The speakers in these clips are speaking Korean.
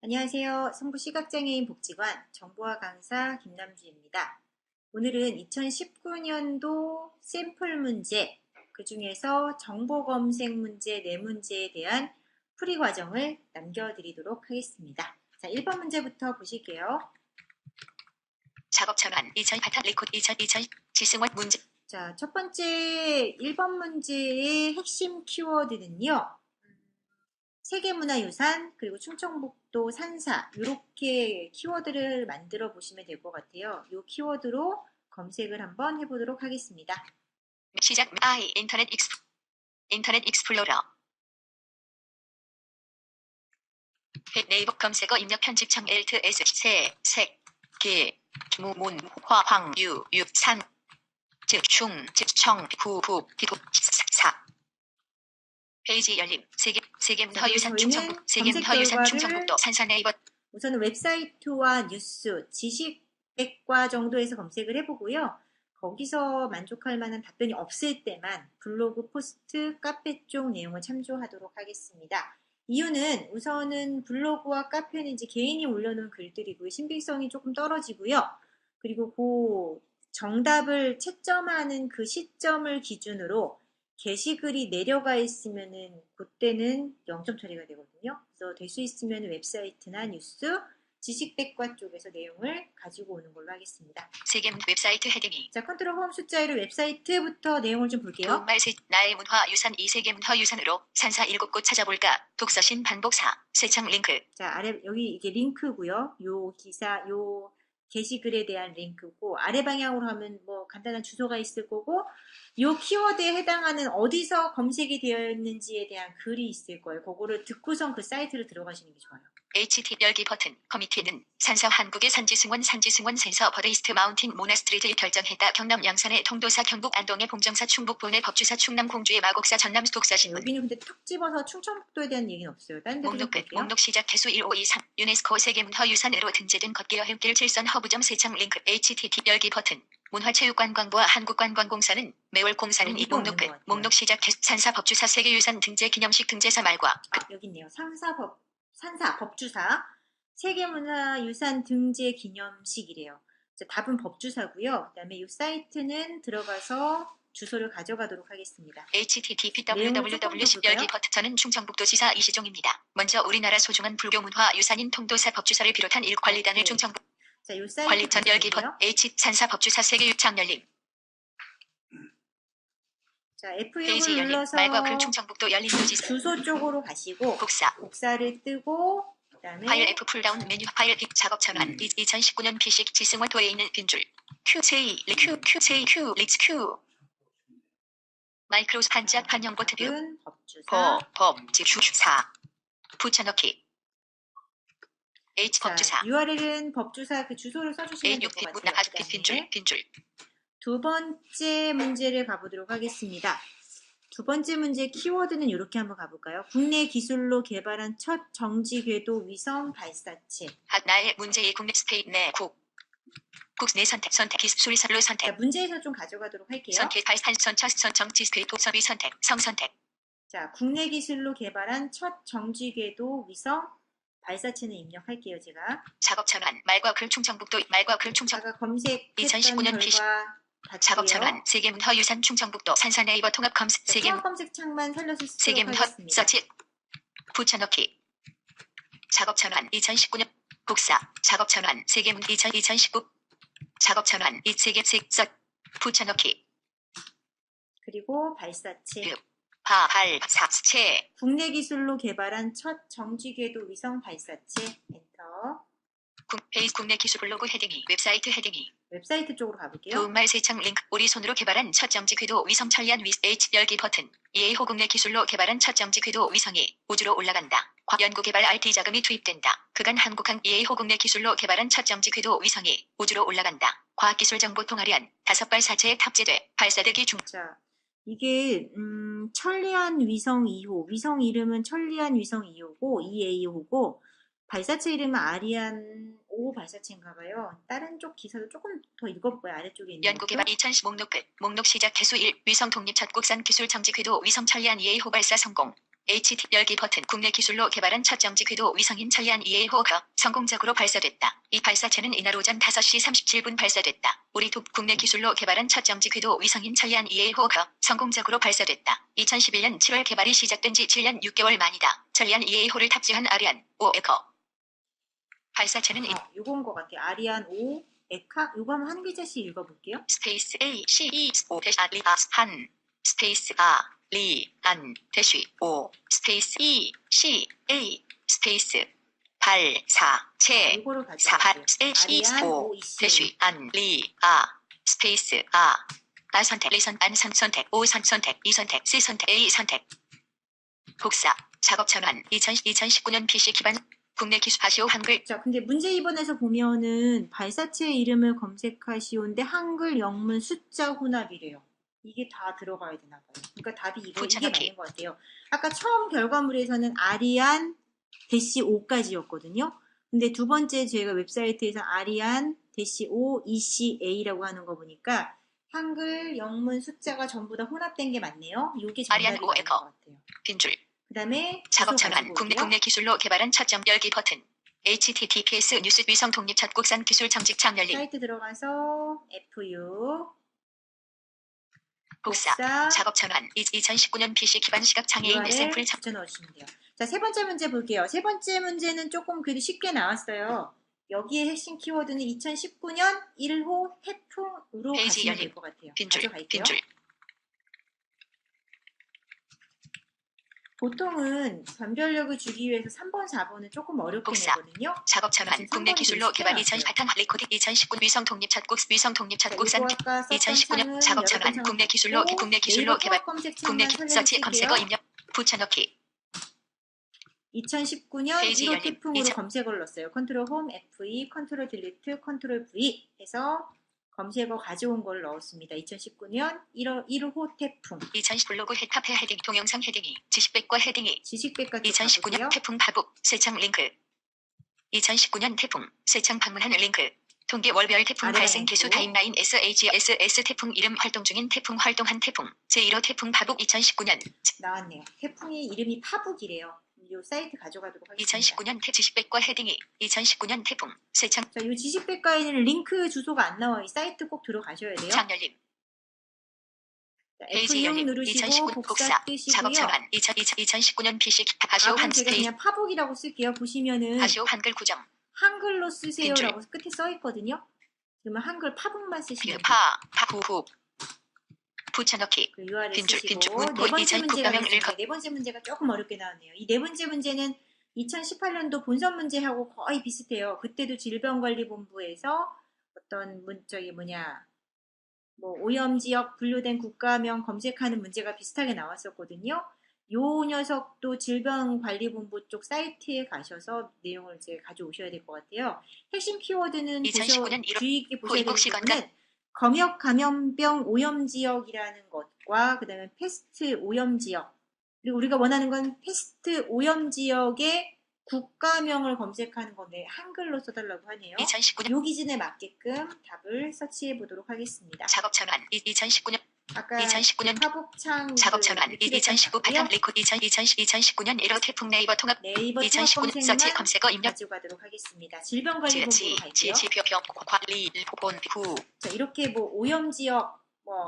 안녕하세요. 성북시각장애인 복지관 정보화 강사 김남주입니다. 오늘은 2019년도 샘플 문제, 그 중에서 정보 검색 문제 4문제에 대한 풀이 과정을 남겨드리도록 하겠습니다. 자, 1번 문제부터 보실게요. 작업 전환 2000 바탕 리코드 2000 지승원 문제. 자, 첫 번째 1번 문제의 핵심 키워드는요. 세계문화유산, 그리고 충청북도 산사, 이렇게 키워드를 만들어 보시면 될 것 같아요. 이 키워드로 검색을 한번 해보도록 하겠습니다. 시작. 인터넷 익스플로러. 네이버 검색어 입력 편집창 엘트 S 세, 색, 길, 무, 문, 화, 황, 유, 육, 산, 즉, 충, 즉, 청, 구, 부, 기구, 사. 페이지 열림. 세계문화유산 충청북, 세계문화유산 충청북도 산사 네이버. 우선은 웹사이트와 뉴스, 지식백과 정도에서 검색을 해보고요. 거기서 만족할 만한 답변이 없을 때만 블로그 포스트, 카페 쪽 내용을 참조하도록 하겠습니다. 이유는 우선은 블로그와 카페는 이제 개인이 올려놓은 글들이고요. 신빙성이 조금 떨어지고요. 그리고 그 정답을 채점하는 그 시점을 기준으로 게시글이 내려가 있으면은 그때는 0점 처리가 되거든요. 그래서 될 수 있으면 웹사이트나 뉴스, 지식백과 쪽에서 내용을 가지고 오는 걸로 하겠습니다. 세계 웹사이트 헤딩이. 자, 컨트롤 홈 숫자로 웹사이트부터 내용을 좀 볼게요. 나의 문화유산 이 세계 문화유산으로 산사 7곳 찾아볼까. 독서신 반복 4. 세창 링크. 자, 아래 여기 이게 링크고요. 요 기사, 요 게시글에 대한 링크고, 아래 방향으로 하면 뭐 간단한 주소가 있을 거고, 요 키워드에 해당하는 어디서 검색이 되어 있는지에 대한 글이 있을 거예요. 그거를 듣고선 그 사이트를 들어가시는 게 좋아요. HT 열기 버튼. 커미티는 산사 한국의 산지승원 센서 버드이스트 마운틴 모나스트리를 결정했다. 경남 양산의 통도사 경북 안동의 봉정사 충북본의 법주사 충남 공주의 마곡사 전남 독서신문. 여기는 근데 툭 집어서 충청북도에 대한 얘기는 없어요. 다른 데도 볼게요. 목록 시작 개수 1523 유네스코 세계문화유산으로 등재된 걷기 여행길 7선 허브점 세창 링크 HTT 열기 버튼. 문화체육관광부와 한국관광공사는 매월 공사는 이 목록 시작 산사 법주사 세계유산 등재 기념식 등재사 말과 여기 있네요. 산사 법주사 세계문화유산 등재 기념식이래요. 답은 법주사고요. 그 다음에 이 사이트는 들어가서 주소를 가져가도록 하겠습니다. http://www 열기 버튼. 저는 충청북도지사 이시종입니다. 먼저 우리나라 소중한 불교문화유산인 통도사 법주사를 비롯한 관리단을 충청북 자, 요 사이트 관리전 열기 버튼 산사 법주사 세계유창 열림. 자, F6을 눌러서 말과 글 충청북도 열린도지사 주소 쪽으로 가시고 복사를 뜨고 그다음에 파일 F 풀다운 메뉴 파일 작업 전환 2019년 피식 지승원 도에 있는 빈줄 QC 리츠 Q 마이크로스 반짝 반영 버튼 뷰 법주사 붙여넣기 H 법주사 URL은 법주사 그 주소를 써주시면 될 것 같아요. 빈줄 두 번째 문제를 가보도록 하겠습니다. 두 번째 문제 키워드는 이렇게 한번 가볼까요? 국내 기술로 개발한 첫 정지 궤도 위성 발사체. 나의 문제의 국내 스페인 내국 내 선택 기술로 선택. 자, 문제에서 좀 가져가도록 할게요. 선택 발산 정지 궤도 소비 선택 성선택. 자, 국내 기술로 개발한 첫 정지 궤도 위성 발사체는 입력할게요, 제가. 작업 전환 말과 글 충청북도 말과 글 충청. 제가 검색했던 2019년 결과 작업 전환 세계문화유산 충청북도 산사 네이버 통합 검색 통합 검색창만 살려서 쓰도록 하겠습니다. 서치 붙여넣기 작업 전환 2019년 복사 작업 전환 세계문 2019 작업 전환 이 세계색 붙여넣기 그리고 발사체 발사체 국내 기술로 개발한 첫 정지궤도 위성 발사체 엔터. 국내 기술 블로그 헤딩이 웹사이트 헤딩이 웹사이트 쪽으로 가볼게요. 도움말 세창 링크 우리 손으로 개발한 첫 정지 궤도 위성 천리안 H 열기 버튼 EA호 국내 기술로 개발한 첫 정지 궤도 위성이 우주로 올라간다. 연구개발 RT 자금이 투입된다. 그간 한국항 EA호 국내 기술로 개발한 첫 정지 궤도 위성이 우주로 올라간다. 과학기술정보통화련 5발 사체에 탑재돼 발사되기 중. 자, 이게 천리안 위성 2호 위성 이름은 천리안 위성 2호고 EA호고 발사체 이름은 아리안 5호 발사체인가 봐요. 다른 쪽 기사도 조금 더 읽어볼까요? 아래쪽에 있는 연구개발 2010 목록 끝. 목록 시작 개수 1. 위성 독립 첫 국산 기술 정지 궤도 위성 천리안 EA호 발사 성공. HT 열기 버튼 국내 기술로 개발한 첫 정지 궤도 위성인 천리안 2A호가 성공적으로 발사됐다. 이 발사체는 이날 오전 5시 37분 발사됐다. 우리 도 국내 기술로 개발한 첫 정지 궤도 위성인 천리안 2A호가 성공적으로 발사됐다. 2011년 7월 개발이 시작된 지 7년 6개월 만이다. 천리안 2A호를 탑재한 아리안 5 에커 발사체는 요건 것 같아요. 아리안 5 에카? 요거 한번 한 글자씩 읽어볼게요. 스페이스 A C E O 아리아 한 스페이스 아 리 안 대쉬 오 스페이스 E C A 스페이스 발사체 요거를 사발 가져갈게요. A C 아리안 O 5 EC. 대쉬 안 리 아 스페이스 아 선택 리선 안선 선택 O 선 선택 이 선택 C 선택 A 선택 복사 작업 전환 2019년 PC 기반 국내 기술 하시오 한글. 자, 근데 문제 2번에서 보면은 발사체 이름을 검색하시오인데 한글 영문 숫자 혼합이래요. 이게 다 들어가야 되나 봐요. 그러니까 답이 이게 맞는 것 같아요. 아까 처음 결과물에서는 아리안 대시 5까지였거든요. 근데 두 번째 저희가 웹사이트에서 아리안 대시 5 ECA라고 하는 거 보니까 한글 영문 숫자가 전부 다 혼합된 게 맞네요. 이게 정답이 맞는 것 같아요. 빈줄. 그 다음에 작업 전환 국내 기술로 개발한 첫 점 열기 버튼 HTTPS 뉴스 위성 독립 첫 국산 기술 정직 창 열림 사이트 들어가서 FU 복사 작업 전환 2019년 PC 기반 시각 장애인 샘플 붙여 넣으시면 돼요. 자, 세 번째 문제 볼게요. 세 번째 문제는 조금 그래도 쉽게 나왔어요. 여기에 핵심 키워드는 2019년 1호 태풍으로 가시면 될 것 같아요. 가져갈게요. 보통은 변별력을 주기 위해서 3번, 4번은 조금 어렵게 내거든요. 작업 전환 국내 기술로 개발 2018 리코딩 2019 위성 독립 첫 국산 2019년 작업 전환 국내 기술로 개발 국내 서치 검색어 입력 붙여넣기 2019년 1호 태풍으로 검색어를 넣었어요. 컨트롤 홈 F2, 컨트롤 딜리트, 컨트롤 V 해서 검색어 가져온 걸 넣었습니다. 2019년 1호 태풍. 2010 블로그 탑의 헤딩, 동영상 헤딩이, 지식백과 헤딩이. 지식백과 2019년 가보세요. 태풍 바북, 세창 링크. 2019년 태풍, 세창 방문한 링크. 통계 월별 태풍 발생 개수 타임라인 SHSS 태풍 이름 활동 중인 태풍 활동한 태풍. 제1호 태풍 바북 2019년. 나왔네요. 태풍의 이름이 파북이래요. 이 사이트 가져가도록 하겠습니다. 2019년 지식백과 헤딩이 2019년 태풍 세창. 자, 이 지식백과에는 링크 주소가 안 나와요. 이 사이트 꼭 들어가셔야 돼요. 창 열림. F6 누르시고 복사 뜨시고요. 작업 전환 2019년 PC 하시오 한 제가 그냥 파북이라고 쓸게요. 보시면은 하시오 한글 구정. 한글로 쓰세요라고 끝에 써 있거든요. 그러면 한글 파북만 쓰시면 돼요. 파후후 붙여넣기. 그 URL 쓰시고 네 번째 문제가 네 번째 문제가 조금 어렵게 나왔네요. 이 네 번째 문제는 2018년도 본선 문제하고 거의 비슷해요. 그때도 질병관리본부에서 어떤 오염지역 분류된 국가명 검색하는 문제가 비슷하게 나왔었거든요. 요 녀석도 질병관리본부 쪽 사이트에 가셔서 내용을 이제 가져오셔야 될 것 같아요. 핵심 키워드는 주의 깊게 보셔야 되는 부분은 검역 감염병 오염지역이라는 것과 그 다음에 패스트 오염지역 그리고 우리가 원하는 건 패스트 오염지역의 국가명을 검색하는 건데 한글로 써달라고 하네요. 2019년 요 기준에 맞게끔 답을 서치해 보도록 하겠습니다. 작업 전환 2019년 아까 2019년 파북창 작업 전환 2019 바탕 리코 2019년 1호 태풍 네이버 통합 2019년 서치 검색어 입력 가져가도록 하겠습니다. 질병관리본부로 갈게요. 질병 관리 본부 자, 이렇게 오염지역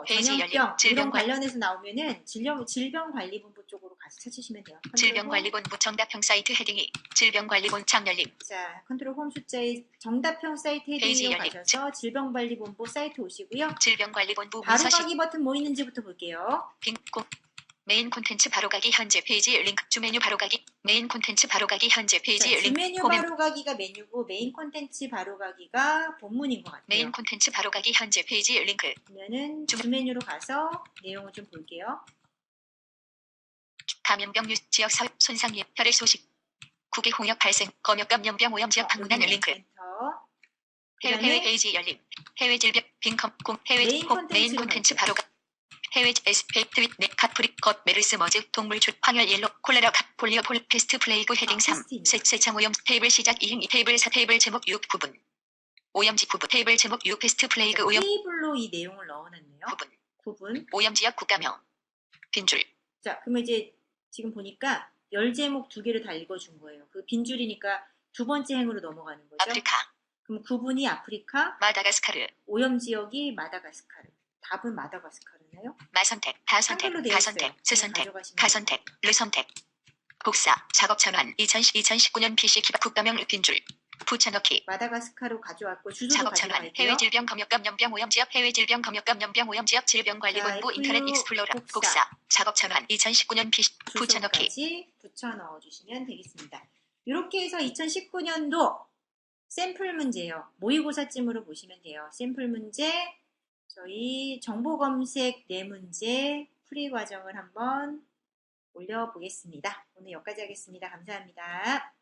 전염병 이런 관련해서 나오면은 질병관리본부 쪽으로 가서 찾으시면 돼요. 질병관리본부 정답형 사이트 헤딩이 질병관리본 창 열림. 자, 컨트롤 홈 숫자의 정답형 사이트 헤딩으로 가셔서 질병관리본부 사이트 오시고요. 질병관리본부 바로가기 버튼 뭐 있는지부터 볼게요. 빈고 메인 콘텐츠 바로가기 현재 페이지 링크 주메뉴 바로가기 메인 콘텐츠 바로가기 현재 페이지 링크 주메뉴 바로가기가 메뉴고 메인 콘텐츠 바로가기가 본문인 것 같아요. 메인 콘텐츠 바로가기 현재 페이지 링크 그러면은 주메뉴로 가서 내용을 좀 볼게요. 감염병 뉴스 지역 사회 손상 혈액 소식 국외 홍역 발생 검역 감염병 오염 지역 방문한 링크 해외 페이지 열림 해외 질병 빈컴 해외 메인 콘텐츠 바로가 해외 에스페이트 카프리 겉 메르스 머즈 동물 출 황열 옐로 콜레라 폴리오 패스트 플레이그 헤딩 3 세창 오염 테이블 시작 2 테이블 4 테이블 제목 6 부분 오염지 부분 테이블 제목 6 패스트 플레이그 오염 테이블로 이 내용을 넣어놨네요. 구분 오염 지역 국가명 빈줄. 자, 그러면 이제 지금 보니까 열 제목 2개를 다 읽어준 거예요. 그 빈줄이니까 두 번째 행으로 넘어가는 거죠. 아프리카, 그럼 9분이 아프리카, 마다가스카르, 오염지역이 마다가스카르. 답은 마다가스카르네요. 마선택, 다선택, 한글로 되어 가선택, 있어요. 스선택, 가져가시면 가선택, 르선택. 복사, 작업 전환, 2019년 PC 기반 국가명 빈줄. 붙여넣기. 마다가스카르로 가져왔고 주소도 작업 전환, 가져갈게요. 해외 질병 검역감 연병 오염지역 해외 질병 검역감 연병 오염지역 질병관리본부 자, 인터넷 F6 익스플로러 복사. 복사, 작업 전환, 2019년 PC 붙여넣기. 주소까지 붙여 넣어주시면 되겠습니다. 이렇게 해서 2019년도 샘플 문제요. 모의고사쯤으로 보시면 돼요. 샘플 문제, 저희 정보검색 4문제 풀이 과정을 한번 올려보겠습니다. 오늘 여기까지 하겠습니다. 감사합니다.